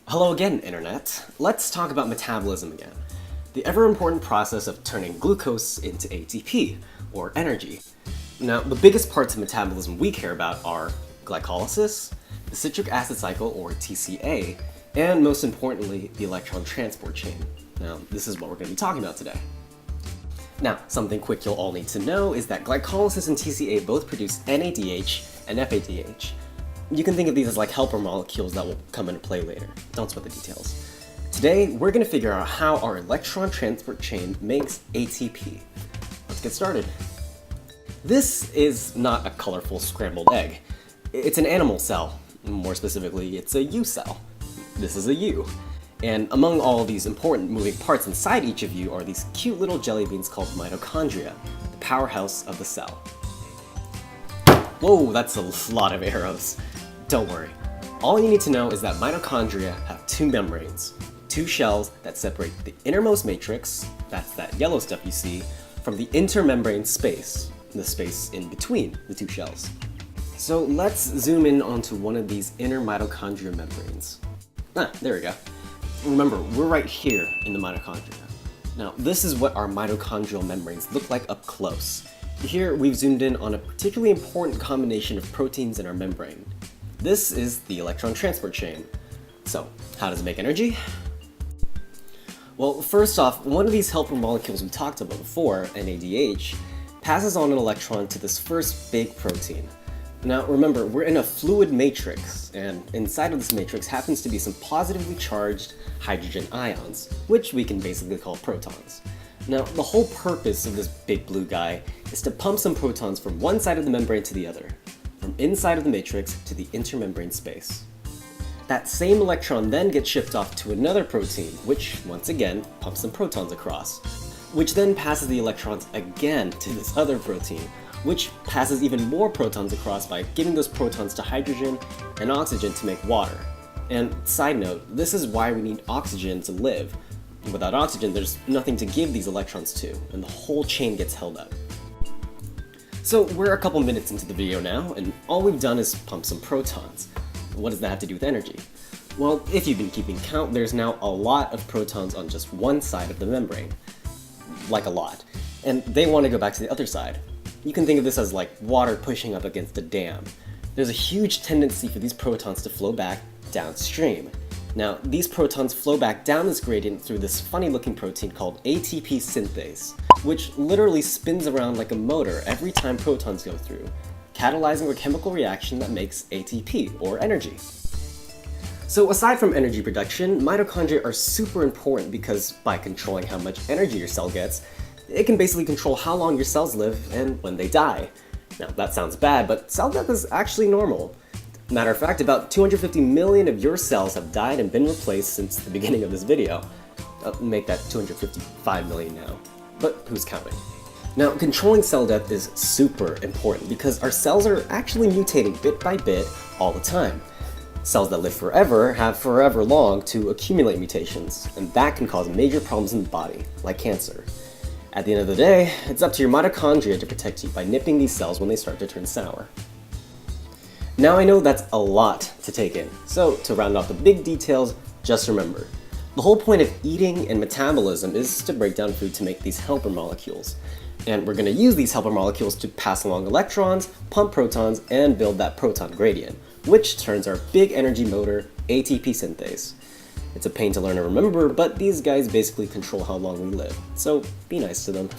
Hello again, Internet. Let's talk about metabolism again. The ever-important process of turning glucose into ATP, or energy. Now, the biggest parts of metabolism we care about are glycolysis, the citric acid cycle, or TCA, and most importantly, the electron transport chain. Now, this is what we're going to be talking about today. Now, something quick you'll all need to know is that glycolysis and TCA both produce NADH and FADH. You can think of these as like helper molecules that will come into play later. Don't sweat the details. Today, we're going to figure out how our electron transport chain makes ATP. Let's get started. This is not a colorful scrambled egg. It's an animal cell. More specifically, it's a U cell. This is a U. And among all these important moving parts inside each of you are these cute little jelly beans called mitochondria, the powerhouse of the cell. Whoa, that's a lot of arrows. Don't worry. All you need to know is that mitochondria have two membranes, two shells that separate the innermost matrix, that's that yellow stuff you see, from the intermembrane space, the space in between the two shells. So let's zoom in onto one of these inner mitochondria membranes. There we go. Remember, we're right here in the mitochondria. Now, this is what our mitochondrial membranes look like up close. Here, we've zoomed in on a particularly important combination of proteins in our membrane. This is the electron transport chain. So, how does it make energy? Well, first off, one of these helper molecules we talked about before, NADH, passes on an electron to this first big protein. Now, remember, we're in a fluid matrix, and inside of this matrix happens to be some positively charged hydrogen ions, which we can basically call protons. Now, the whole purpose of this big blue guy is to pump some protons from one side of the membrane to the other, from inside of the matrix to the intermembrane space. That same electron then gets shipped off to another protein, which, once again, pumps some protons across, which then passes the electrons again to this other protein, which passes even more protons across by giving those protons to hydrogen and oxygen to make water. And side note, this is why we need oxygen to live. Without oxygen, there's nothing to give these electrons to, and the whole chain gets held up. So we're a couple minutes into the video now, and all we've done is pump some protons. What does that have to do with energy? Well, if you've been keeping count, there's now a lot of protons on just one side of the membrane. Like a lot. And they want to go back to the other side. You can think of this as like water pushing up against a dam. There's a huge tendency for these protons to flow back downstream. Now, these protons flow back down this gradient through this funny looking protein called ATP Synthase, which literally spins around like a motor every time protons go through, catalyzing a chemical reaction that makes ATP, or energy. So aside from energy production, mitochondria are super important because by controlling how much energy your cell gets, it can basically control how long your cells live and when they die. Now, that sounds bad, but cell death is actually normal. Matter of fact, about 250 million of your cells have died and been replaced since the beginning of this video. I'll make that 255 million now, but who's counting? Now, controlling cell death is super important because our cells are actually mutating bit by bit all the time. Cells that live forever have forever long to accumulate mutations, and that can cause major problems in the body, like cancer. At the end of the day, it's up to your mitochondria to protect you by nipping these cells when they start to turn sour. Now I know that's a lot to take in, so to round off the big details, just remember, the whole point of eating and metabolism is to break down food to make these helper molecules. And we're going to use these helper molecules to pass along electrons, pump protons, and build that proton gradient, which turns our big energy motor, ATP synthase. It's a pain to learn and remember, but these guys basically control how long we live, so be nice to them.